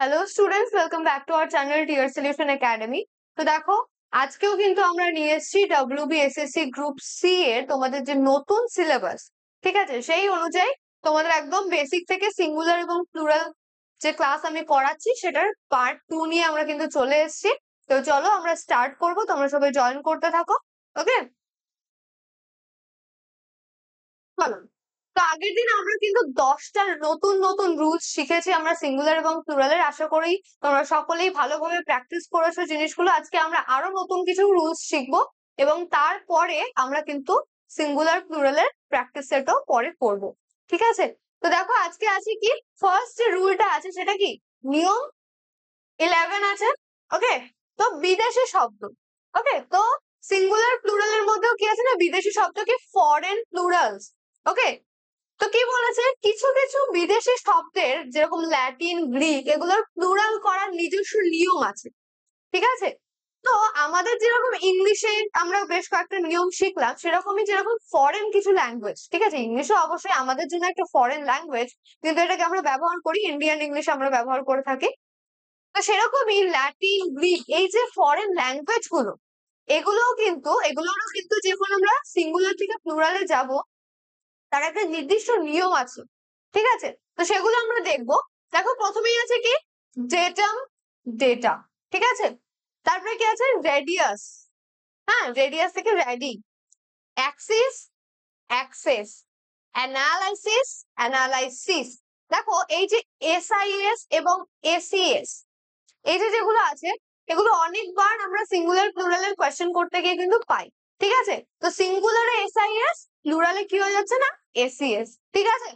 Hello students, welcome back to our channel Tier Solution Academy. তো দেখো, আজকেও কিন্তু আমরা নিয়ে এসেছি WBSSC গ্রুপ সি এর তোমাদের যে নতুন সিলেবাস, ঠিক আছে, সেই অনুযায়ী তোমাদের একদম বেসিক থেকে সিঙ্গুলার এবং প্লুরাল যে ক্লাস আমি করাচ্ছি সেটার পার্ট 2 নিয়ে আমরা কিন্তু চলে এসেছি। তো চলো আমরা স্টার্ট করব, তোমরা সবাই জয়েন করতে থাকো। ওকে, চলো। তো আগের দিন আমরা কিন্তু 10টা নতুন নতুন রুলস শিখেছি আমরা সিঙ্গুলার এবং প্লুরালের। আশা করি তোমরা সকলেই ভালোভাবে প্র্যাকটিস করেছো জিনিসগুলো। আজকে আমরা আরো নতুন কিছু রুলস শিখবো এবং তারপরে আমরা কিন্তু সিঙ্গুলার প্লুরালের প্র্যাকটিস সেটও পরে করব, ঠিক আছে? তো দেখো, আজকে আছে কি, ফার্স্ট যে রুলটা আছে সেটা কি, নিয়ম 11 আছে। ওকে, তো বিদেশি শব্দ। ওকে, তো সিঙ্গুলার প্লুরালের মধ্যেও কি আছে না, বিদেশি শব্দ কি, ফরেন প্লুরালস। ওকে, তো কি বলেছে, কিছু কিছু বিদেশি শব্দের যেরকম ল্যাটিন, গ্রিক, এগুলোর প্লুরাল করার নিজস্ব নিয়ম আছে, ঠিক আছে? তো আমাদের যেরকম ইংলিশে আমরা বেশ কয়েকটা নিয়ম শিখলাম, সেরকমই যেরকম ফরেন কিছু ল্যাঙ্গুয়েজ, ঠিক আছে, ইংলিশও অবশ্যই আমাদের জন্য একটা ফরেন ল্যাঙ্গুয়েজ, কিন্তু এটাকে আমরা ব্যবহার করি, ইন্ডিয়ান ইংলিশ আমরা ব্যবহার করে থাকি। তো সেরকমই ল্যাটিন, গ্রিক, এই যে ফরেন ল্যাঙ্গুয়েজ গুলো, এগুলোরও কিন্তু যখন আমরা সিঙ্গুলার থেকে প্লুরালে যাব, তার একটা নির্দিষ্ট নিয়ম আছে, ঠিক আছে? তো সেগুলো আমরা দেখবো। দেখো, প্রথমেই আছে কি, ডেটাম, ডেটা, ঠিক আছে। তারপরে কি আছে, রেডিয়াস, হ্যাঁ, রেডিয়াস থেকে ready, Axis, access, analysis, analysis. দেখো, এই যে এসআইএস এবং এসিএস, এই যে যেগুলো আছে, এগুলো অনেকবার আমরা সিঙ্গুলার প্লুরালের কোয়েশ্চেন করতে গিয়ে কিন্তু পাই, ঠিক আছে? তো সিঙ্গুলারে এসআইএস, প্লুরালে কি হয়ে যাচ্ছে না, এসিএস, ঠিক আছে?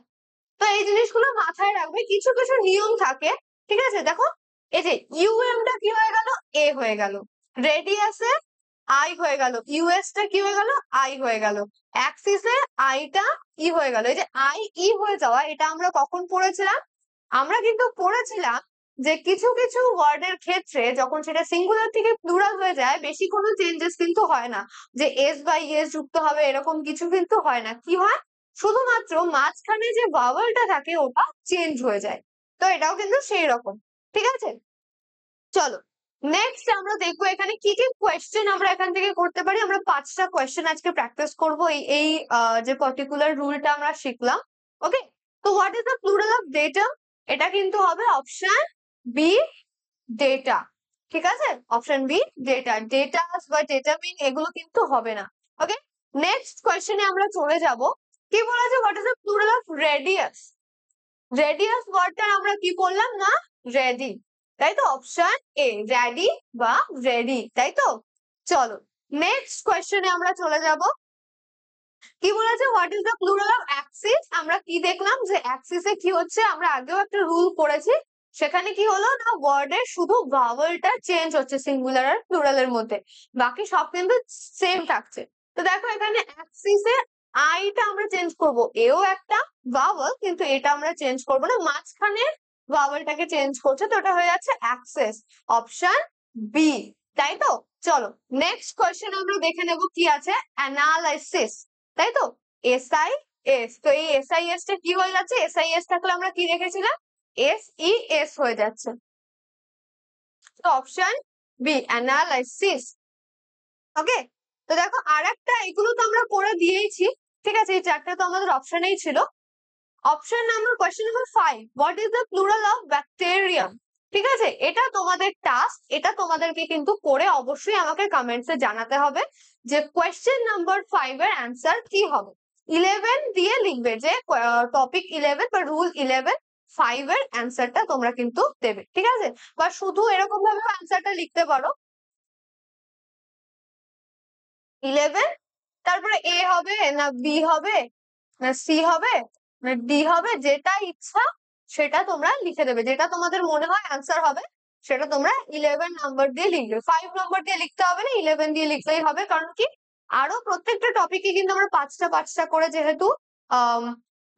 তো এই জিনিসগুলো মাথায় রাখবে, কিছু কিছু নিয়ম থাকে, ঠিক আছে? দেখো, এই যে ইউএমটা কি হয়ে গেল, এ হয়ে গেল, রেডিয়াসে আই হয়ে গেল, ইউএস টা কি হয়ে গেল, আই হয়ে গেল, অ্যাক্সিসে আইটা ই হয়ে গেল। এই যে আই ই হয়ে যাওয়া, এটা আমরা কখন পড়েছিলাম, আমরা কিন্তু পড়েছিলাম যে কিছু কিছু ওয়ার্ডের ক্ষেত্রে যখন সেটা সিঙ্গুলার থেকে প্লুরাল হয়ে যায়, বেশি কোনো চেঞ্জেস কিন্তু হয় না, যে এস বাই এস যুক্ত হবে এরকম কিছু কিন্তু হয় না। কি হয়, শুধুমাত্র মাঝখানে যে ভাওয়েলটা থাকে ওটা চেঞ্জ হয়ে যায়। তো এটাও কিন্তু সেই রকম, ঠিক আছে? চলো, নেক্সট আমরা দেখবো এখানে কি কি কোয়েশ্চেন আমরা এখান থেকে করতে পারি। আমরা 5টা কোয়েশ্চেন আজকে প্র্যাকটিস করবো এই এই যে পার্টিকুলার রুলটা আমরা শিখলাম। ওকে, তো what is the plural of data, এটা কিন্তু হবে অপশন বি, ডেটা, ঠিক আছে? Option B, data. ডেটাস বা ডেটামিন এগুলো কিন্তু হবে না। ওকে, নেক্সট কোয়েশ্চেনে আমরা চলে যাব। কি বলেছে, what is the plural of radius. Radius ওয়ার্ডটা আমরা কি বললাম না, রেডি, তাই তো? অপশন এ, রেডি বা রেডি, তাই তো? চলো, নেক্সট কোয়েশ্চেনে আমরা চলে যাব। কি বলেছে, what is the plural of Axis. আমরা কি দেখলাম যে অ্যাক্সিসে কি হচ্ছে, আমরা আগেও একটা রুল পড়েছি, সেখানে কি হলো না, ওয়ার্ডের শুধু ভাওয়েলটা চেঞ্জ হচ্ছে সিঙ্গুলার আর প্লুরালের মধ্যে, বাকি সব কিন্তু সেম থাকছে। তো দেখো, এখানে অ্যাক্সিসে আইটা আমরা চেঞ্জ করব, এও একটা ভাওয়েল, কিন্তু এটা আমরা চেঞ্জ করব না, মাঝখানে ভাওয়েলটাকে চেঞ্জ করছে, তো ওটা হয়ে যাচ্ছে অ্যাক্সেস, অপশন বি, তাই তো? চলো, নেক্সট কোয়েশ্চেন আমরা দেখে নেব কি আছে, অ্যানালাইসিস, তাই তো? এসআই এস, তো এই এসআইএস টা কি হয়ে যাচ্ছে, এসআইএস থাকলে আমরা কি রেখেছিলাম, এস ই এস হয়ে যাচ্ছে, তো অপশন বি, অ্যানালাইসিস। ওকে, তো দেখো, আর একটা, এগুলো তো আমরা করে দিয়েছি, ঠিক আছে, এই চারটে তো আমাদের অপশনেই ছিল। Option number, question number 5, what is the plural of bacterium. ঠিক আছে, এটা তোমাদের টাস্ক, এটা তোমাদেরকে কিন্তু করে অবশ্যই আমাকে কমেন্টসে জানাতে হবে যে কোয়েশ্চেন নাম্বার 5 এর অ্যান্সার কি হবে। 11 দিয়ে লিখবে, যে টপিক 11 বা রুল 11, 5 এর অ্যান্সারটা তোমরা কিন্তু দেবে, ঠিক আছে? বা শুধু এরকম ভাবে অ্যান্সারটা লিখতে পারো, 11, তারপরে এ হবে না বি হবে না সি হবে না ডি হবে, যেটা ইচ্ছা সেটা তোমরা লিখে দেবে, যেটা তোমাদের মনে হয় আনসার হবে সেটা তোমরা 11 নাম্বার দিয়ে লিখবে। 5 নাম্বার দিয়ে লিখতে হবে না, 11 দিয়ে লিখলেই হবে। কারণ কি, আরো প্রত্যেকটা টপিকে কিন্তু আমরা পাঁচটা পাঁচটা করে যেহেতু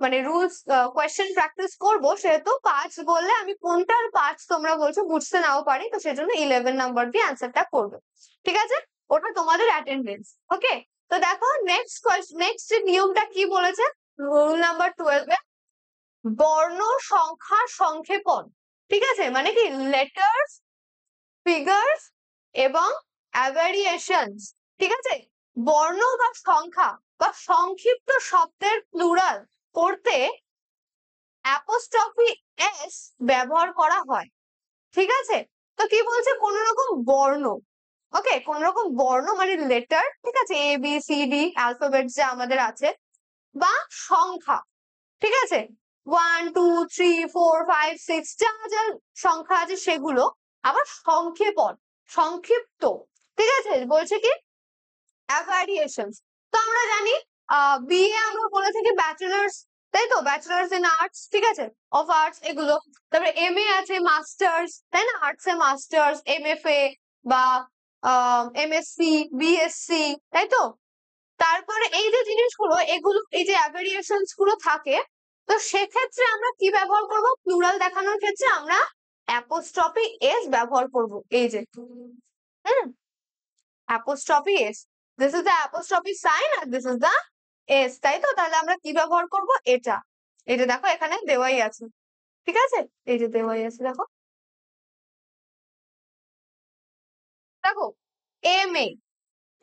মানে রুলস কোয়েশ্চেন প্র্যাকটিস করবো, সেহেতু 5 বললে আমি কোনটার 5 তোমরা বলছো বুঝতে নাও পারি, তো সেজন্য 11 নাম্বার দিয়ে আনসারটা করবে, ঠিক আছে? ওটা তোমাদের অ্যাটেন্ডেন্স। ওকে, তো দেখো, নেক্সট নিয়মটা কি বলেছে, রুল নাম্বার 12 এ, বর্ণ সংখ্যা সংক্ষেপণ। ঠিক আছে, মানে কি লেটার্স, ফিগার্স এবং অ্যাভারিয়েশনস, ঠিক আছে, বর্ণ বা সংখ্যা বা সংক্ষিপ্ত শব্দের প্লুরাল করতে অ্যাপোস্ট্রফি এস ব্যবহার করা হয়। ঠিক আছে, তো কি বলছে, কোন রকম বর্ণ, ওকে, কোন রকম বর্ণ মানে লেটার, ঠিক আছে, A B C D alphabet যে আমাদের আছে, বা সংখ্যা, ঠিক আছে, 1 2 3 4 5 6 যা যা সংখ্যা আছে সেগুলো, আবার সংক্ষেপণ, সংক্ষিপ্ত, ঠিক আছে, বলছে কি অ্যাভারিয়েশনস। তো আমরা জানি বিএ আমরা বলে থাকি ব্যাচেলার্স, তাই তো, ব্যাচেলার্স ইন আর্টস, ঠিক আছে, অফ আর্টস এগুলো। তারপরে এমএ আছে মাস্টার্স, তাই না, আর্টস এ মাস্টার্স, এমএফএ বা এমএসসি, বিএসসি, তাই তো। তারপরে এই যে জিনিসগুলো, এগুলো এই যে অ্যাভারিয়েশনস গুলো থাকে, তো সেক্ষেত্রে আমরা কি ব্যবহার করব, প্লুরাল দেখানোর ক্ষেত্রে আমরা অ্যাপোস্ট্রফি এস ব্যবহার করব, এই যে apostrophe s, this is the apostrophe sign আর দিস ইজ দ্য এস, তাই তো। তাহলে আমরা কি ব্যবহার করব, এটা, এই যে দেখো এখানে দেওয়াই আছে, ঠিক আছে, এই যে দেওয়াই আছে, দেখো দেখো এম এ,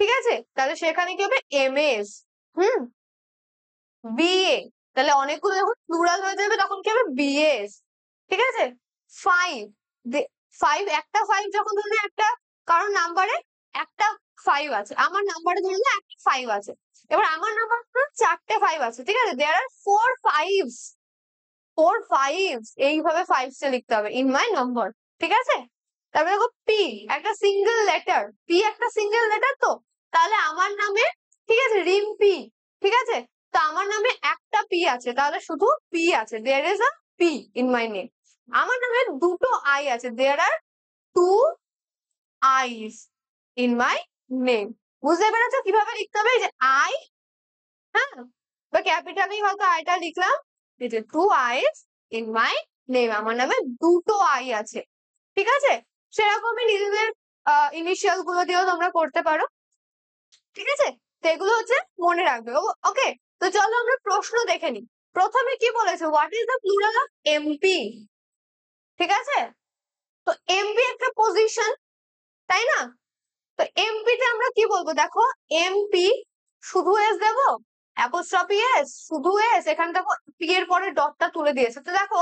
ঠিক আছে, তাহলে সেখানে কি হবে এম এস, হুম, বিএ, তাহলে অনেকগুলো যখন প্লুরাল হয়ে যাবে তখন কি হবে বিএস, ঠিক আছে। 5, 5, একটা 5 যখন ধরুন একটা কারোর নাম্বারে একটা 5 আছে, আমার নাম্বারে ধরুন একটা 5 আছে, এবার আমার নাম্বার চারটে 5 আছে, ঠিক আছে, দেয়ার আর 4 5s, 4 5s, এইভাবে 5 টা লিখতে হবে ইন মাই নাম্বার, ঠিক আছে। তারপরে দেখো পি, একটা সিঙ্গেল লেটার, পি একটা সিঙ্গেল লেটার, তো তাহলে আমার নামে, ঠিক আছে, রিম্পি, ঠিক আছে, তো আমার নামে একটা পি আছে, তাহলে শুধু পি আছে, there is a p in my name. আমার নামে দুটো আই আছে, দেয়ার আর 2 আইস ইন মাই নেম। বুঝতে পেরেছো কিভাবে লিখতে হবে, এই যে আই, হ্যাঁ, বা ক্যাপিটালেই হয়তো আইটা লিখলাম, এই যে 2 আইস ইন মাই নেম, আমার নামে দুটো আই আছে, ঠিক আছে। সেরকমই নিজেদের ইনিশিয়াল গুলো দিয়েও তোমরা করতে পারো, ঠিক আছে। তো এগুলো হচ্ছে মনে রাখবে, ওকে। তো চলো আমরা প্রশ্ন দেখে নিই। প্রথমে কি বলেছে, what is the plural of MP, ঠিক আছে। তো এমপি একটা পজিশন, তাই না, তো এমপি তে আমরা কি বলবো, দেখো এমপি শুধু এস দেবো, অ্যাপোস্ট্রফি এস, শুধু এস, এখানে দেখো পি এর পরে ডটটা তুলে দিয়েছে, তো দেখো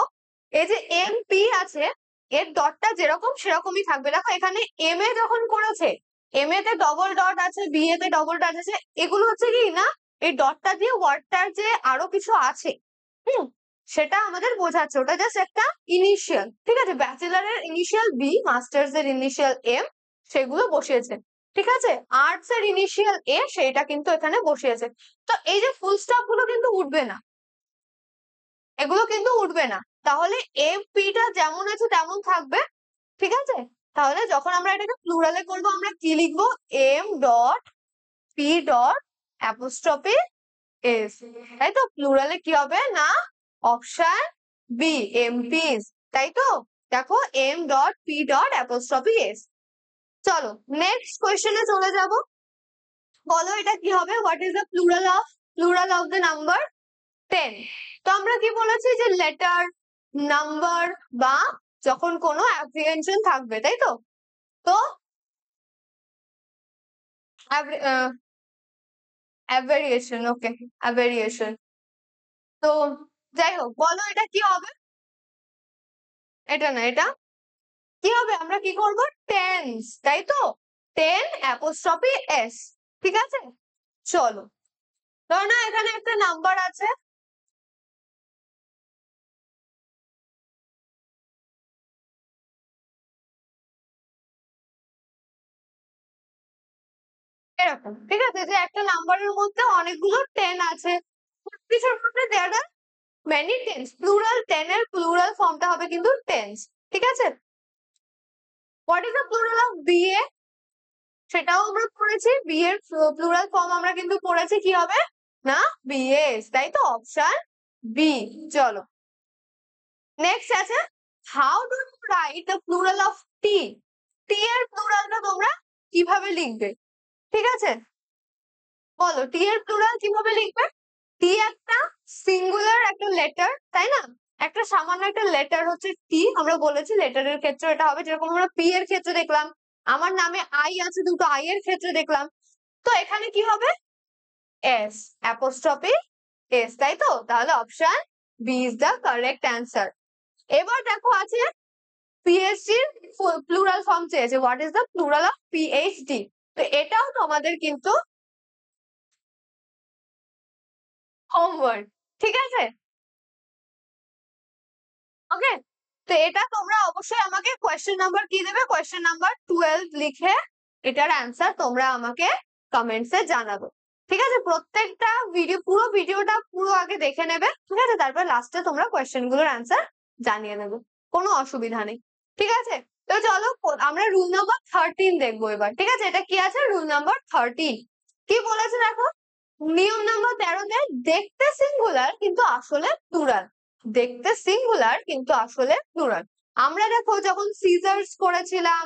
এই যে এমপি আছে, এর ডটটা যেরকম সেরকমই থাকবে। দেখো এখানে এম এ যখন করেছে, এম এ তে ডবল ডট আছে, বি এ তে ডবল ডট আছে, এগুলো হচ্ছে কি না, এই ডটটা দিয়ে ওয়ার্ডটার যে আরো কিছু আছে, হুম, সেটা আমাদের বোঝাচ্ছে, ওটা জাস্ট একটা ইনিশিয়াল, ঠিক আছে, ব্যাচেলারের ইনিশিয়াল বি, মাস্টার্স এর ইনিশিয়াল এম, সেগুলো বসিয়েছে, ঠিক আছে। আর্টস এর ইনিশিয়াল এ, সেটা কিন্তু এখানে বসিয়েছে। তো এই যে ফুল স্টপ গুলো কিন্তু উঠবে না, এগুলো কিন্তু উঠবে না, তাহলে এমপি টা যেমন আছে তেমন থাকবে, ঠিক আছে। তাহলে যখন আমরা এটাকে প্লুরালে করবো, আমরা কি লিখবো, M dot P dot apostrophe s, তাই তো। প্লুরালে কি হবে না, অপশন বি, এমপিস, তাই তো। দেখো M dot P dot apostrophe s. চলো নেক্সট কোয়েশ্চেনে চলে যাব। বলো এটা কি হবে, what is the plural of the number 10। তো আমরা কি বলেছি যে লেটার, নাম্বার বা যখন কোনো অ্যাপ্রিহেনশন থাকবে, তাই তো। তো অ্যাভেরিয়েশন, ওকে, অ্যাভেরিয়েশন। তো যাই হোক, বলো এটা কি হবে, এটা না, এটা কি হবে, আমরা কি করব, টেন্স, তাই তো, 10 অ্যাপোস্ট্রফি এস, ঠিক আছে। চলো, ধরো না এখানে একটা নাম্বার আছে, এরকম, ঠিক আছে, যে একটা নাম্বারের মধ্যে অনেকগুলো 10 আছে, কিছুর মধ্যে দেয়ার আর মেনি টেন্স, প্লুরাল 10 এর প্লুরাল ফর্মটা হবে কিন্তু টেন্স, ঠিক আছে। What is the plural of BA, সেটাও আমরা পড়েছি, বি এর প্লুরাল ফর্ম আমরা কিন্তু পড়েছি, কি হবে না, বিএস, তাই তো, অপশন বি। চলো নেক্সট আছে, how do you write the plural of T, T এর প্লুরালটা তোমরা কিভাবে লিখবে, ঠিক আছে, বলো টি এর প্লুরাল কিভাবে লিখবে। টি একটা সিঙ্গুলার একটা লেটার, তাই না, একটা সামান্য একটা লেটার হচ্ছে টি, আমরা বলেছি লেটারের ক্ষেত্রে এটা হবে, যেরকম আমরা পি এর ক্ষেত্রে দেখলাম, আমার নামে আই আছে, দুটো আই এর ক্ষেত্রে দেখলাম। তো এখানে কি হবে? এস, অ্যাপোস্ট্রফি এস, তাই তো? তাহলে option b is the correct answer. এবার দেখো আছে পিএইচডি প্লুরাল ফর্ম চেয়েছে, what is the plural of PhD? তো এটাও তোমাদের কিন্তু হোমওয়ার্ক, ঠিক আছে? ওকে, তো এটা তোমরা অবশ্যই আমাকে কোয়েশ্চেন নাম্বার কি দেবে, কোয়েশ্চেন নাম্বার 12 লিখে এটার অ্যান্সার তোমরা আমাকে কমেন্টসে জানাবে, ঠিক আছে? প্রত্যেকটা ভিডিও, পুরো ভিডিওটা পুরো আগে দেখে নেবে, ঠিক আছে? তারপর লাস্টে তোমরা কোয়েশ্চেন গুলোর অ্যান্সার জানিয়ে নেবে, কোনো অসুবিধা নেই, ঠিক আছে? তো চলো আমরা রুল নাম্বার 13 দেখবো এবার, ঠিক আছে? এটা কি আছে? রুল নাম্বার 13 কি বলেছে দেখো, নিয়ম নাম্বার 13-তে দেখতে সিঙ্গুলার কিন্তু আসলে প্লুরাল, দেখতে সিঙ্গুলার কিন্তু আসলে প্লুরাল। আমরা দেখো যখন সিজার্স করেছিলাম,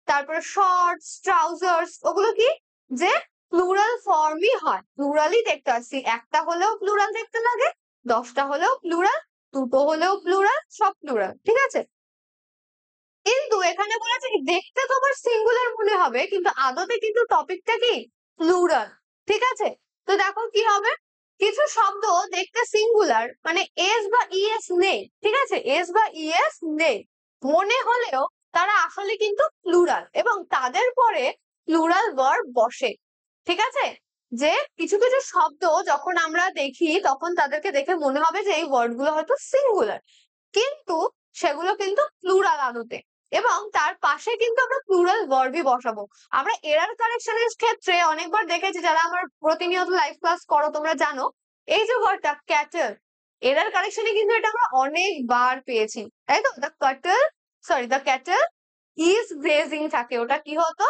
তারপরে শর্টস, ট্রাউজার্স, ওগুলো কি যে প্লুরাল ফর্মই হয়, প্লুরালই দেখতে আসছি, একটা হলেও প্লুরাল দেখতে লাগে, 10টা হলেও প্লুরাল, দুটো হলেও প্লুরাল, সব প্লুরাল, ঠিক আছে? কিন্তু এখানে বলেছে কি দেখতে তোমার সিঙ্গুলার মনে হবে, কিন্তু আদতে কিন্তু টপিকটা কি প্লুরাল, ঠিক আছে? তো দেখো কি হবে, কিছু শব্দ দেখতে সিঙ্গুলার মানে এস বা ইএস নেই, ঠিক আছে? এস বা ইএস নেই মনে হলেও তারা আসলে কিন্তু প্লুরাল, এবং তাদের পরে প্লুরাল ভার্ব বসে, ঠিক আছে? যে কিছু কিছু শব্দ যখন আমরা দেখি তখন তাদেরকে দেখে মনে হবে যে এই ওয়ার্ড গুলো হয়তো সিঙ্গুলার, কিন্তু সেগুলো কিন্তু প্লুরাল আদতে, এবং তার পাশে কিন্তু আমরা প্লুরাল ভার্বই বসাবো। আমরা এরার কারেকশনের ক্ষেত্রে অনেকবার দেখেছি, যারা আমার প্রতিনিয়ত লাইভ ক্লাস করো তোমরা জানো, এই যে ওয়ার্ডটা ক্যাটল, এরার কারেকশনে কিন্তু এটা আমরা অনেকবার পেয়েছি, তাই তো? দ্য ক্যাটল ইজ গ্রেজিং থাকে, ওটা কি হতো?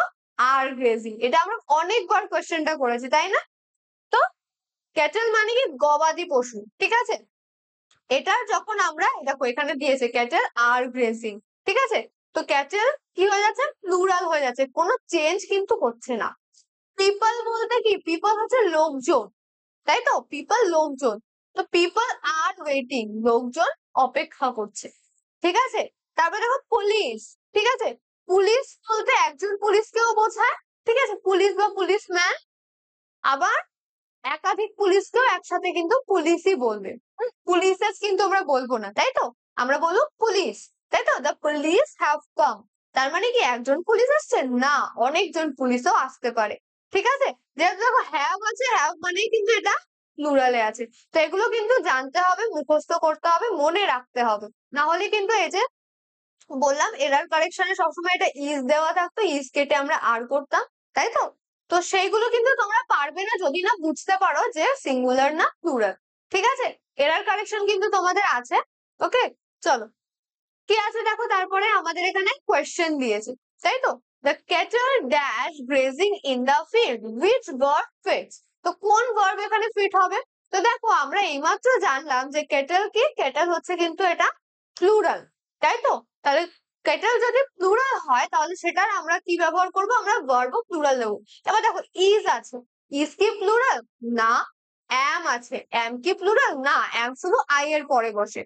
আর গ্রেজিং, এটা আমরা অনেকবার কোয়েশ্চেনটা করেছি, তাই না? তো ক্যাটল মানে কি গবাদি পশু, ঠিক আছে? এটার যখন আমরা দেখো এখানে দিয়েছে ক্যাটেল আর গ্রেজিং, ঠিক আছে? তো ক্যাটেল কি হয়ে যাচ্ছে? প্লুরাল হয়ে যাচ্ছে, কোনো চেঞ্জ কিন্তু হচ্ছে না। পিপল বলতে কি, পিপল হচ্ছে লোকজন, তাই তো? পিপল লোকজন, তো পিপল আর ওয়েটিং, লোকজন অপেক্ষা করছে, ঠিক আছে? তারপরে দেখো পুলিশ, ঠিক আছে? পুলিশ বলতে একজন পুলিশকেও বোঝায়, ঠিক আছে? পুলিশ বা পুলিশম্যান, আবার একাধিক পুলিশকেও একসাথে কিন্তু পুলিশই বলবে, পুলিশেস কিন্তু আমরা বলবো না, তাই তো? আমরা বলবো পুলিশ, তাই তো? দ্য পুলিশ হ্যাভ কাম, তার মানে কি একজন পুলিশ আসছে না, অনেকজন পুলিশও আসতে পারে, ঠিক আছে? যেহেতু দেখো হ্যাভ আছে, হ্যাভ মানেই কিন্তু এটা প্লুরালে আছে, তো এগুলো কিন্তু জানতে হবে, মুখস্থ করতে হবে, মনে রাখতে হবে, না হলে কিন্তু এই যে বললাম এরার কারেকশনে সবসময় এটা ইজ দেওয়া থাকতো, ইজ কেটে আমরা আর করতাম, তাই তো? তো সেইগুলো কিন্তু তোমরা পারবে না যদি না বুঝতে পারো যে সিঙ্গুলার না প্লুরাল, ঠিক আছে? এরার কারেকশন কিন্তু তোমাদের আছে, ওকে? চলো কি আছে দেখো, তারপরে আমাদের এখানে কোয়েশ্চেন দিয়েছে, তাই তো? The cattle dash grazing in the field, which verb fits? তো কোন ভার্ব এখানে ফিট হবে? তো দেখো আমরা এইমাত্র জানলাম যে ক্যাটল কি, ক্যাটল হচ্ছে কিন্তু এটা প্লুরাল, তাই তো? তাহলে ক্যাটল যদি প্লুরাল হয় তাহলে সেটার আমরা কি ব্যবহার করব? আমরা ভার্ব প্লুরাল দেবো। এবার দেখো ইজ আছে, ইজ কি প্লুরাল? না। অ্যাম আছে, অ্যাম কি প্লুরাল? না, অ্যাম শুধু আই এর পরে বসে।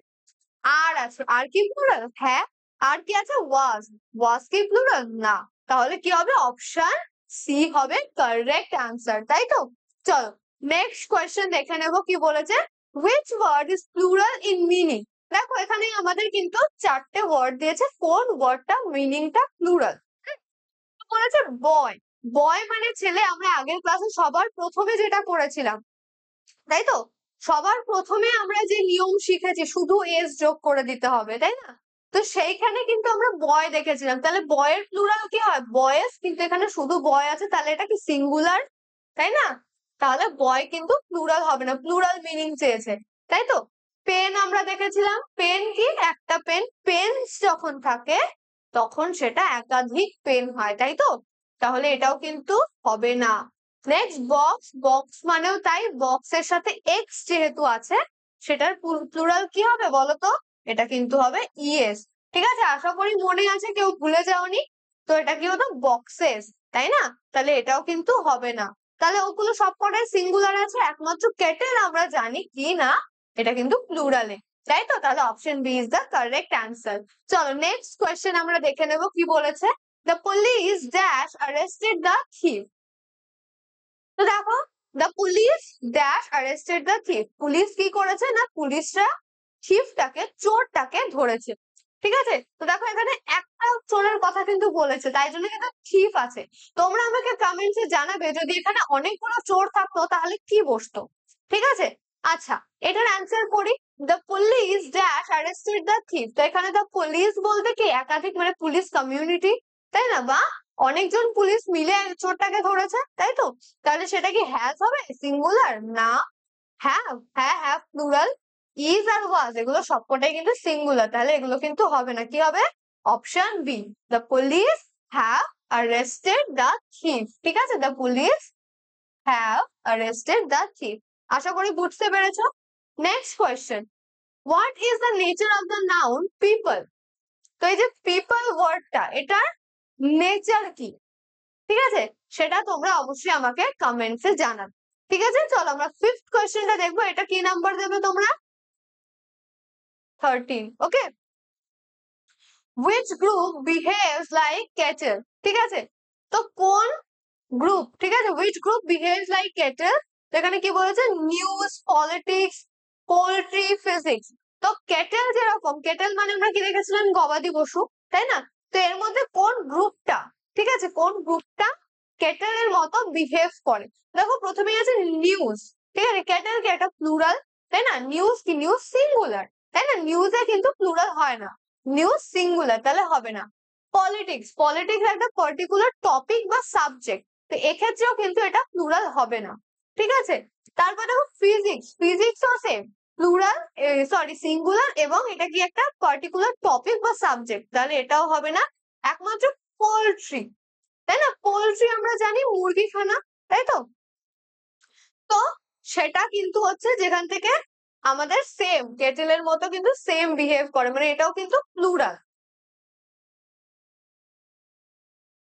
আর আছে, আর কি প্লুরাল? হ্যাঁ। আর কি আছে? ওয়াজ, ওয়াজ কি প্লুরাল? না। তাহলে কি হবে? অপশন সি হবে কারেক্ট আনসার, তাই তো? চলো নেক্সট কোয়েশ্চেন দেখে নেবো কি বলেছে, which word is plural in meaning? দেখো এখানে আমাদের কিন্তু 4টে ওয়ার্ড দিয়েছে, কোন ওয়ার্ডটা মিনিংটা প্লুরাল? বলেছে বয়, বয় মানে ছেলে, আমরা আগের ক্লাসে সবার প্রথমে যেটা করেছিলাম, তাই তো? সবার প্রথমে আমরা যে নিয়ম শিখেছি শুধু এস যোগ করে দিতে হবে, তাই না? তো সেইখানে কিন্তু আমরা বয় দেখেছিলাম, তাহলে বয়ের প্লুরাল কি হয়? বয়েস, কিন্তু এখানে শুধু বয় আছে, তাহলে এটা কি সিঙ্গুলার, তাই না? তাহলে বয় কিন্তু প্লুরাল হবে না, প্লুরাল মিনিং চেয়েছে, তাই তো? পেন আমরা দেখেছিলাম, পেন কি একটা পেন, পেন যখন থাকে তখন সেটা একাধিক পেন হয়, তাই তো? তাহলে এটাও কিন্তু হবে না। নেক্সট বক্স, বক্স মানেও তাই, বক্সের সাথে এক্স যেহেতু আছে সেটার প্লুরাল কি হবে বলতো? এটা কিন্তু হবে ইএস, ঠিক আছে? আশা করি মনে আছে, কেউ ভুলে যাওনি। তো এটা কি হতো? বক্সেস, তাই না? তাহলে এটাও কিন্তু হবে না। তাহলে ওগুলো সবকটাই সিঙ্গুলার আছে, একমাত্র কেটেল আমরা জানি কি না এটা কিন্তু প্লুরালে। তাই তো? তাহলে option b is the correct answer. চলো নেক্সট কোয়েশ্চেন আমরা দেখে নেব কি বলেছে। The police dash arrested the thief. তো দেখো, the police dash arrested the thief, police কি করেছে না, পুলিশরা থিফটাকে, চোরটাকে ধরেছে। ঠিক আছে, তো দেখো এখানে একটা চোরের কথা কিন্তু বলেছে, তাই জন্য কিন্তু থিফ আছে। তোমরা আমাকে কমেন্টসে জানাবে যদি এখানে অনেকগুলো চোর থাকতো তাহলে কি বসতো। ঠিক আছে, আচ্ছা এটার অ্যান্সার করি। The police dash arrested the thief, তো এখানে দ্য পুলিশ বলতে কি একাধিক, মানে পুলিশ কমিউনিটি, তাই না, বা অনেকজন পুলিশ মিলে চোরটাকে ধরেছে, তাই তো? তাহলে সেটা কি হ্যাজ হবে, সিঙ্গুলার না হ্যাভ, হ্যাঁ হ্যাভ প্লুরাল, ইজ আর ওয়াজ এগুলো সবকটাই কিন্তু সিঙ্গুলার, তাহলে এগুলো কিন্তু হবে না। কি হবে, option B, the police have arrested the thief. ঠিক আছে, the police have arrested the thief. আশা করি বুঝতে পেরেছো। Next question, what is the nature of the noun people. তো এই যে পিপল ওয়ার্ডটা, এটার নেচার কি, ঠিক আছে, সেটা তোমরা অবশ্যই আমাকে কমেন্টসে জানাবে। ঠিক আছে, চলো আমরা ফিফথ কোয়েশ্চেনটা দেখবো। এটা কি নাম্বার দেবে তোমরা, 13। ওকে, which group behaves like cattle। ঠিক আছে, তো কোন গ্রুপ, ঠিক আছে, which group behaves like cattle, তো এখানে কি বলেছে, নিউজ, পলিটিক্স, পোল্ট্রি, ফিজিক্স। তো ক্যাটেল যেরকম, ক্যাটেল মানে আমরা কি দেখেছিলাম, গবাদি পশু, তাই না? তো এর মধ্যে কোন গ্রুপটা, ঠিক আছে, কোন গ্রুপটা ক্যাটেলের মতো বিহেভ করে। দেখো প্রথমেই আছে নিউজ, ঠিক আছে, ক্যাটেল কি একটা প্লুরাল, তাই না, নিউজ কি, নিউজ সিঙ্গুলার, তাই না, নিউজে কিন্তু প্লুরাল হয় না, নিউজ সিঙ্গুলার, তাহলে হবে না। পলিটিক্স, পলিটিক্স একটা পার্টিকুলার টপিক বা সাবজেক্ট, তো এক্ষেত্রেও কিন্তু এটা প্লুরাল হবে না। ঠিক আছে, তারপর দেখো ফিজিক্স, ফিজিক্সও সেম, প্লুরাল, সরি সিঙ্গুলার, এবং এটা কি একটা পার্টিকুলার টপিক বা সাবজেক্ট, তাহলে এটাও হবে না। একমাত্র পোল্ট্রি, তাই না, পোল্ট্রি আমরা জানি মুরগি খানা, তাই তো? তো সেটা কিন্তু হচ্ছে যেখান থেকে আমাদের সেম কেটেলের মতো কিন্তু সেম বিহেভ করে, মানে এটাও কিন্তু প্লুরাল,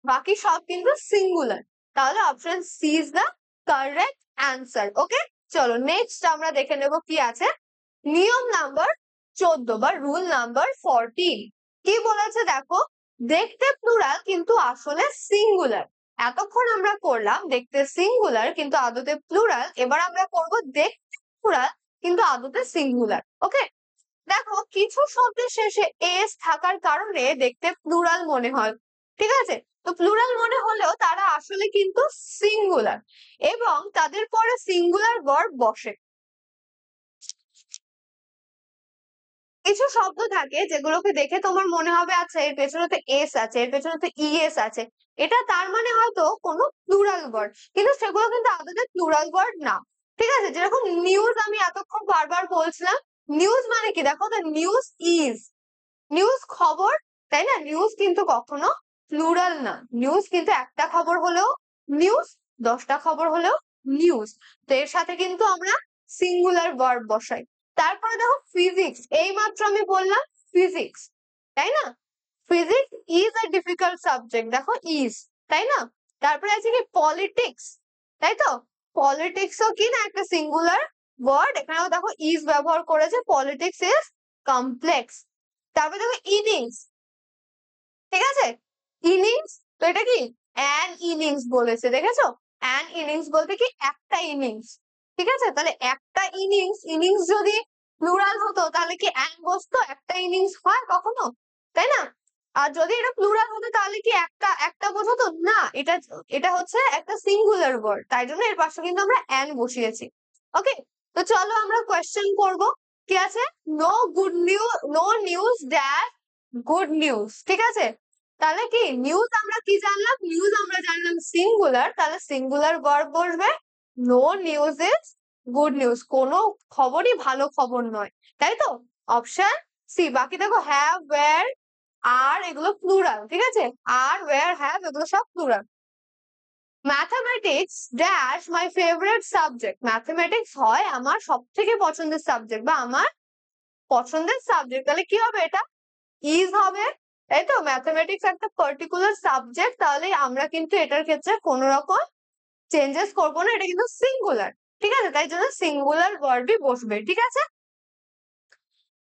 বাকি সব কিন্তু সিঙ্গুলার, তাহলে option C is the correct answer. Okay, চলো নেক্সট আমরা দেখে নেব কি আছে। নিয়ম নাম্বার 14 বা রুল নাম্বার 14 কি বলেছে দেখো, দেখতে প্লুরাল কিন্তু আসলে সিঙ্গুলার। এতক্ষণ আমরা করলাম দেখতে সিঙ্গুলার কিন্তু আদতে প্লুরাল, এবার আমরা করব দেখতে প্লুরাল কিন্তু আদতে সিঙ্গুলার। ওকে, দেখো কিছু শব্দের শেষে এস থাকার কারণে দেখতে প্লুরাল মনে হয়, ঠিক আছে, তো প্লুরাল মনে হলেও তারা আসলে কিন্তু সিঙ্গুলার, এবং তাদের পরে সিঙ্গুলার ভার্ব বসে। কিছু শব্দ থাকে যেগুলোকে দেখে তোমার মনে হবে আচ্ছা এর পেছনে তো এস আছে, এর পেছনে তো ইএস আছে, এটা তার মানে হয়তো কোনো প্লুরাল ওয়ার্ড, কিন্তু সেগুলো কিন্তু আদতে প্লুরাল ওয়ার্ড না। ঠিক আছে, যেরকম নিউজ আমি এতক্ষণ বারবার বলছিলাম, নিউজ মানে কি, দেখো দ্য নিউজ ইজ, নিউজ খবর, তাই না, নিউজ কিন্তু কখনো প্লুরাল না, নিউজ কিন্তু একটা খবর হলেও নিউজ, 10টা খবর হলেও নিউজ, তো এর সাথে কিন্তু আমরা সিঙ্গুলার ভার্ব বসাই। তারপরে দেখো ফিজিক্স, এই মাত্র আমি বললাম ফিজিক্স, তাই না, physics is a difficult subject, দেখো ইজ, তাই না। তারপরে আছে কি পলিটিক্স, তাই তো, পলিটিক্সও কি না একটা সিঙ্গুলার ওয়ার্ড, এখানেও দেখো ইজ ব্যবহার করেছে, পলিটিক্স ইজ কমপ্লেক্স। তারপরে দেখো ইনিংস, ঠিক আছে, ইনিংস, তো এটা কি অ্যান ইনিংস বলেছে, দেখেছো, অ্যান ইনিংস বলতে কি একটা ইনিংস, ঠিক আছে, তাহলে একটা ইনিংস, ইনিংস যদি প্লুরাল হতো তাহলে কি অ্যান বসতো, একটা ইনিংস হয় কখনো, তাই না। আর যদি এটা প্লুরাল হতো তাহলে কি একটা একটা বোঝাতো না, এটা এটা হচ্ছে একটা সিঙ্গুলার ওয়ার্ড, তাই জন্য এর পাশে কিন্তু আমরা অ্যান বসিয়েছি। ওকে, তো চলো আমরা কোয়েশ্চেন করব, কি আছে, no good news, no news dash good news, ঠিক আছে, তাহলে কি নিউজ আমরা কি জানলাম, নিউজ আমরা জানলাম সিঙ্গুলার, তাহলে সিঙ্গুলার ভার্ব বসবে, no news is good news, কোনো খবরই ভালো খবর নয়, তাই তো, অপশন সি। বাকি দেখো হ্যাভ, ওয়্যার, আর এগুলো প্লুরাল, ঠিক আছে, আর, ওয়্যার, হ্যাভ এগুলো সব plural. Mathematics dash my favourite subject, mathematics হয় আমার সব থেকে পছন্দের সাবজেক্ট বা আমার পছন্দের সাবজেক্ট, তাহলে কি হবে, এটা ইজ হবে, তাই তো, ম্যাথমেটিক্স একটা পার্টিকুলার সাবজেক্ট, তাহলে আমরা কিন্তু এটার ক্ষেত্রে কোন রকম চেঞ্জেস করবো না, এটা কিন্তু সিঙ্গুলার, ঠিক আছে, তাই জন্য সিঙ্গুলার ভার্বই বসবে। ঠিক আছে,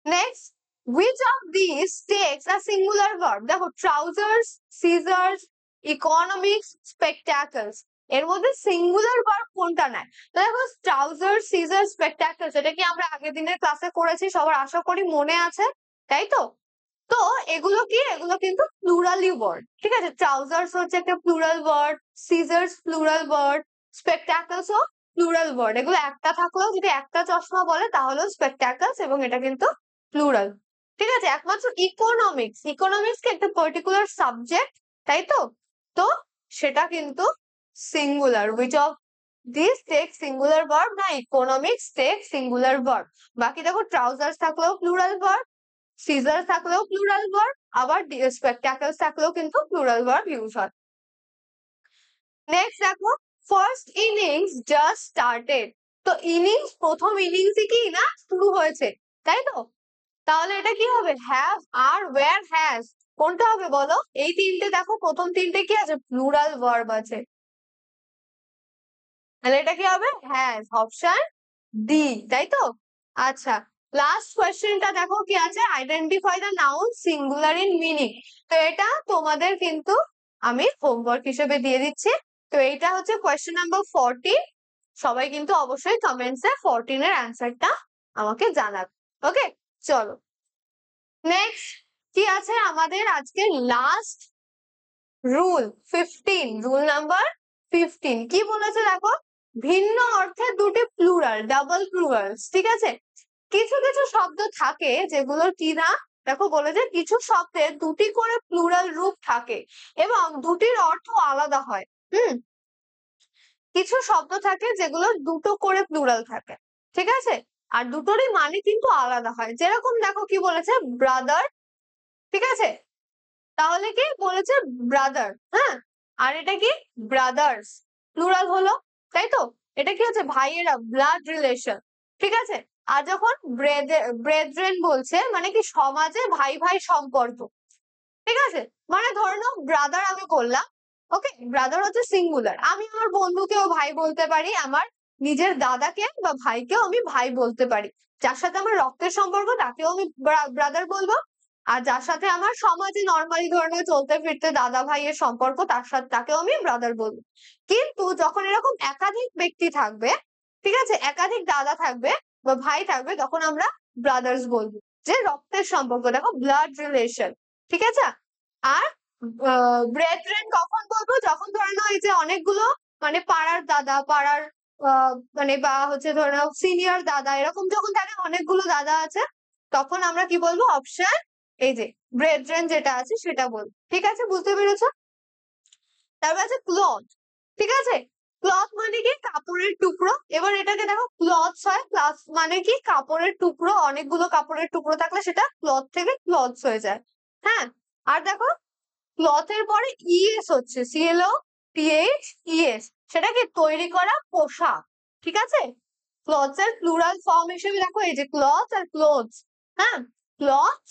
Next, which of these takes a singular verb? দেখো trousers, scissors, economics, spectacles এর মধ্যে সিঙ্গুলার ভার্ব কোনটা নেয়? তো দেখো trousers, scissors, spectacles এটা কি আমরা আগের দিনের ক্লাসে করেছি, সবার আশা করি মনে আছে, তাই তো? তো এগুলো কি, এগুলো কিন্তু প্লুরালি ওয়ার্ড, ঠিক আছে? ট্রাউজার্স হচ্ছে একটা plural word, scissors plural word, spectacles ও প্লুরাল ওয়ার্ড। এগুলো একটা থাকলেও যদি একটা চশমা বলে তাহলেও স্পেকটাকলস, এবং এটা কিন্তু প্লুরাল, ঠিক আছে? একমাত্র ইকোনমিক্স, ইকোনমিক্স কি একটা পার্টিকুলার সাবজেক্ট, তাই তো? তো সেটা কিন্তু singular. Which of this take singular verb? না, ইকোনমিক্স টেক সিঙ্গুলার ভার্ব। বাকি দেখো ট্রাউজার্স থাকলেও প্লুরাল ভার্ব, সিজার থাকলেও প্লুরাল ভার্ব, আবার স্পেকটাকলস থাকলেও কিন্তু প্লুরাল ভার্ব ইউজ হয়। নেক্সট দেখো, ফার্স্ট ইনিংস জাস্ট স্টার্টেড। তো ইনিংস, প্রথম ইনিংসই কি না শুরু হয়েছে, তাই তো? তাহলে এটা কি হবে? Have, are, were, has. কোনটা হবে বলো? এই তিনটে দেখো, প্রথম তিনটে কি আছে? প্লুরাল ভার্ব আছে। তাহলে এটা কি হবে? হ্যাজ, অপশন ডি, তাই তো? আচ্ছা, লাস্ট কোয়েশ্চেনটা দেখো কি আছে? Identify the noun singular in meaning. তো এটা তোমাদের কিন্তু আমি হোমওয়ার্ক হিসেবে দিয়ে দিচ্ছি। তো এইটা হচ্ছে কোয়েশ্চেন নাম্বার 14। সবাই কিন্তু অবশ্যই কমেন্টসে 14 এর অ্যান্সারটা আমাকে জানাবে। ওকে, চলো নেক্সট কি আছে আমাদের আজকে? লাস্ট রুল 15, রুল নাম্বার 15 কি বলেছে দেখো? ভিন্ন অর্থে দুটি প্লুরাল, ডাবল প্লুরালস, ঠিক আছে? কিছু কিছু শব্দ থাকে যেগুলোর কি না, দেখো বলেছে কিছু শব্দের দুটি করে প্লুরাল রূপ থাকে এবং দুটির অর্থ আলাদা হয়। কিছু শব্দ থাকে যেগুলোর দুটো করে প্লুরাল থাকে, ঠিক আছে? আর দুটোরই মানে কিন্তু আলাদা হয়। যেরকম দেখো কি বলেছে? ব্রাদার, ঠিক আছে? তাহলে কি বলেছে? ব্রাদার, হ্যাঁ। আর এটা কি? ব্রাদার্স, প্লুরাল হলো, তাই তো? এটা কি হচ্ছে? ভাইয়েরা, ব্লাড রিলেশন, ঠিক আছে? আর যখন ব্রেদরেন বলছে মানে কি সমাজে ভাই ভাই সম্পর্ক, ঠিক আছে? মানে ধরে নাও ব্রাদার আমি বললাম, ওকে, ব্রাদার হচ্ছে সিঙ্গুলার, আমি আমার বন্ধুকেও ভাই বলতে পারি, আমার নিজের দাদাকে বা ভাইকেও আমি ভাই বলতে পারি। যার সাথে আমার রক্তের সম্পর্ক তাকেও আমি ব্রাদার বলবো, আর যার সাথে আমার সমাজে নর্মালি ধরনের চলতে ফিরতে দাদা ভাইয়ের সম্পর্ক তার সাথে তাকেও আমি ব্রাদার বলবো। কিন্তু যখন এরকম একাধিক ব্যক্তি থাকবে, ঠিক আছে, একাধিক দাদা থাকবে বা ভাই থাকবে, তখন আমরা ব্রাদার্স বলবো, যে রক্তের সম্পর্ক, দেখো ব্লাড রিলেশন, ঠিক আছে? আর ব্রেথরেন কখন বলবো? যখন ধরে নাও এই যে অনেকগুলো মানে পাড়ার দাদা, পাড়ার মানে বা হচ্ছে ধরে নাও সিনিয়র দাদা, এরকম যখন থাকে অনেকগুলো দাদা আছে, তখন আমরা কি বলবো? অপশন এই যে ব্রেথরেন যেটা আছে সেটা বলবো, ঠিক আছে? বুঝতে পেরেছো? তারপর আছে ক্লথ, ঠিক আছে? ক্লথ মানে কি? কাপড়ের টুকরো। এবার এটাকে দেখো ক্লথস হয়, ক্লথ মানে কি? কাপড়ের টুকরো, অনেকগুলো কাপড়ের টুকরো থাকলে সেটা ক্লথ থেকে ক্লথস হয়ে যায়, হ্যাঁ। আর দেখো ক্লথের পরে ইএস হচ্ছে, সিএলও টিএইচ ইএস, সেটা কি? তৈরি করা পোশাক, ঠিক আছে? ক্লথস এর প্লুরাল ফর্ম হিসেবে দেখো এই যে ক্লথ আর ক্লোথস, হ্যাঁ। ক্লথ,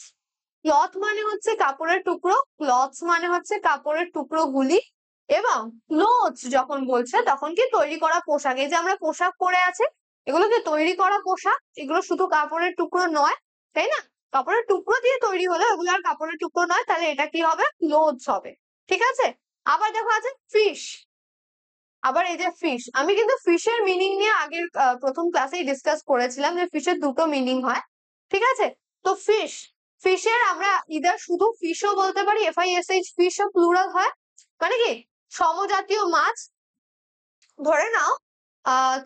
ক্লথ মানে হচ্ছে কাপড়ের টুকরো, ক্লথস মানে হচ্ছে কাপড়ের টুকরো গুলি, এবং ক্লোথস যখন বলছে তখন কি? তৈরি করা পোশাক। এই যে আমরা পোশাক পরে আছি, এগুলো কি তৈরি করা পোশাক? এগুলো শুধু কাপড়ের টুকরো নয়, তাই না? কাপড়ের টুকরো দিয়ে তৈরি হলে এগুলো আর কাপড়ের টুকরো নয়, তাহলে এটা কি হবে? ক্লোথস হবে, ঠিক আছে? আবার দেখো আছে ফিশ। আবার এই যে ফিশ, আমি কিন্তু ফিশের মিনিং নিয়ে আগের প্রথম ক্লাসেই ডিসকাস করেছিলাম যে ফিশের দুটো মিনিং হয়, ঠিক আছে? তো ফিশ, ফিশের আমরা ইদার শুধু ফিশও বলতে পারি, FISH, ফিশও প্লুরাল হয়, মানে কি সমজাতীয় মাছ। ধরে নাও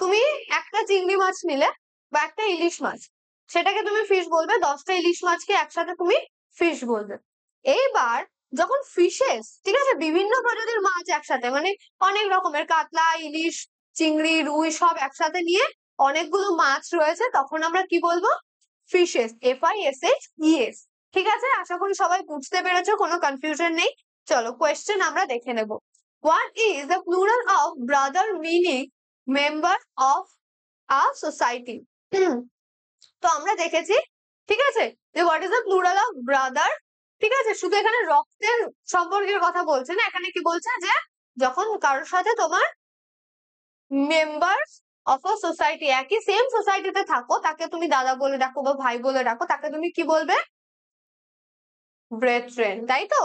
তুমি একটা চিংড়ি মাছ নিলে বা একটা ইলিশ মাছ, সেটাকে তুমি ফিশ বলবে, 10টা ইলিশ মাছকে একসাথে তুমি ফিশ বলবে। এইবার যখন ফিশেস, ঠিক আছে, বিভিন্ন প্রজাতির মাছ একসাথে, মানে অনেক রকমের কাতলা, ইলিশ, চিংড়ি, রুই সব একসাথে নিয়ে অনেকগুলো মাছ রয়েছে, তখন আমরা কি বলবো? ফিশেস, FISHES, ঠিক আছে? আশা করি সবাই বুঝতে পেরেছো, কোনো কনফিউশন নেই। চলো কোয়েশ্চেন আমরা দেখে নেব। What is the plural of brother meaning member of a society? তো আমরা দেখেছি, ঠিক আছে, যে what is the plural of brother, ঠিক আছে? শুধু এখানে রক্তের সম্পর্কের কথা বলছে না, এখানে কি বলছে? যে যখন কারোর সাথে তোমার মেম্বার্স অফ আ সোসাইটি, একই সেম সোসাইটিতে থাকো, তাকে তুমি দাদা বলে ডাকো বা ভাই বলে ডাকো, তাকে তুমি কি বলবে? ব্রেথরেন, তাই তো?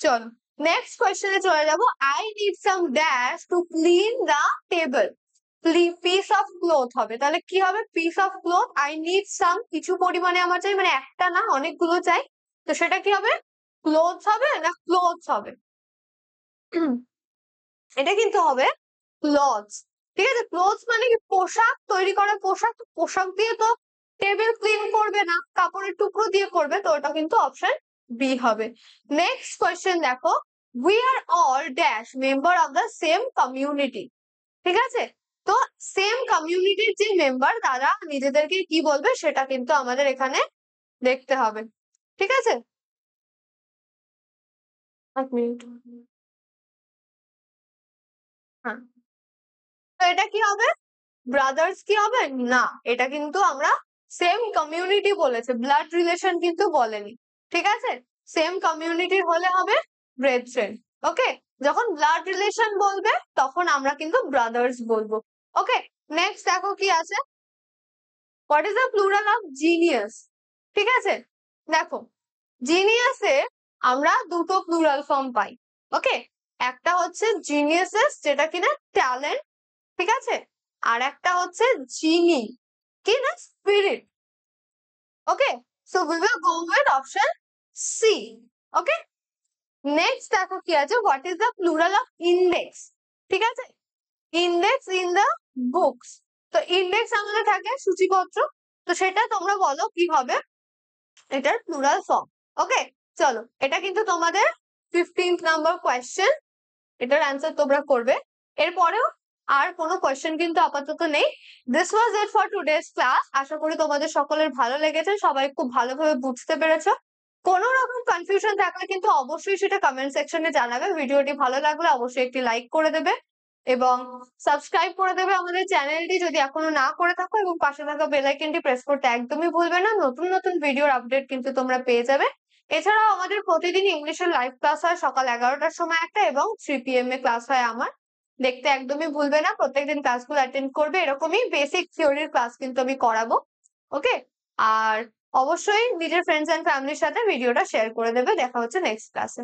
চলো নেক্সট কোয়েশ্চেনে চলে যাবো। I need some dash to clean the table. Piece of cloth হবে, তাহলে কি হবে? Piece of cloth, I need some কিছু পরিমাণে আমার চাই, মানে একটা না অনেকগুলো চাই, তো সেটা কি হবে? ক্লোথস হবে না ক্লোথস হবে? এটা কিন্তু হবে ক্লথস। ঠিক আছে, ক্লথস মানে কি? পোশাক, তৈরি করা পোশাক। পোশাক দিয়ে তো টেবিল ক্লিন করবে না, কাপড়ের টুকরো দিয়ে করবে, তো ওটা কিন্তু অপশন বি হবে। নেক্সট কোয়েশ্চেন দেখো, we are all dash member of the same community. ঠিক আছে, তো সেম কমিউনিটির যে মেম্বার তারা নিজেদেরকে কি বলবে সেটা কিন্তু আমাদের এখানে দেখতে হবে। ঠিক আছে, এক মিনিট। হ্যাঁ, তো এটা কি হবে? ব্রাদার্স কি হবে? না, এটা কিন্তু আমরা সেম কমিউনিটি বলেছে, ব্লাড রিলেশন কিন্তু বলেনি। ঠিক আছে, সেম কমিউনিটির হলে হবে ব্রেথরেন। ওকে, যখন ব্লাড রিলেশন বলবে তখন আমরা কিন্তু ব্রাদার্স বলবো। ওকে, নেক্সট দেখো কি আছে, what is the plural of genius? ঠিক আছে, দেখো জিনিয়াসে আমরা দুটো প্লুরাল ফর্ম পাই। ওকে, একটা হচ্ছে জিনিয়াসেস, যেটা কিনা ট্যালেন্ট। ঠিক আছে, আর একটা হচ্ছে জিনি, কি না? Spirit. Okay, so we will go with option c. Okay, next দেখো কি আছে, what is the plural of index? ঠিক আছে, ইন্ডেক্স ইন দ্য বুকস, তো ইন্ডেক্স আমাদের থাকে সূচিপত্র, তো সেটা তোমরা বলো কি হবে এটার প্লুরাল ফর্ম। ওকে, চলো এটা কিন্তু তোমাদের 15th নাম্বার কোয়েশ্চেন, এটার অ্যান্সার তোমরা করবে। এরপরেও আর কোনো কোয়েশ্চেন কিন্তু আপাতত নেই। This was it for today's class. আশা করি তোমাদের সকলের ভালো লেগেছে, সবাই খুব ভালোভাবে বুঝতে পেরেছো। কোনো রকম কনফিউশন থাকলে কিন্তু অবশ্যই সেটা কমেন্ট সেকশনে জানাবে। ভিডিওটি ভালো লাগলে অবশ্যই একটি লাইক করে দেবে এবং সাবস্ক্রাইব করে দেবে আমাদের চ্যানেলটি যদি এখনো না করে থাকো, এবং পাশে থাকা বেল আইকনটি প্রেস করতে একদমই ভুলবে না। নতুন নতুন ভিডিওর আপডেট কিন্তু তোমরা পেয়ে যাবে। এছাড়াও আমাদের প্রতিদিন ইংলিশের লাইভ ক্লাস হয় সকাল 11টার সময় একটা, এবং 3 PM এ ক্লাস হয় আমার, দেখতে একদমই ভুলবে না। প্রত্যেকদিন ক্লাসগুলো অ্যাটেন্ড করবে, এরকমই বেসিক থিওরির ক্লাস কিন্তু আমি করাবো। ওকে, আর অবশ্যই নিজের ফ্রেন্ডস এন্ড ফ্যামিলির সাথে ভিডিওটা শেয়ার করে দেবে। দেখা হচ্ছে নেক্সট ক্লাসে।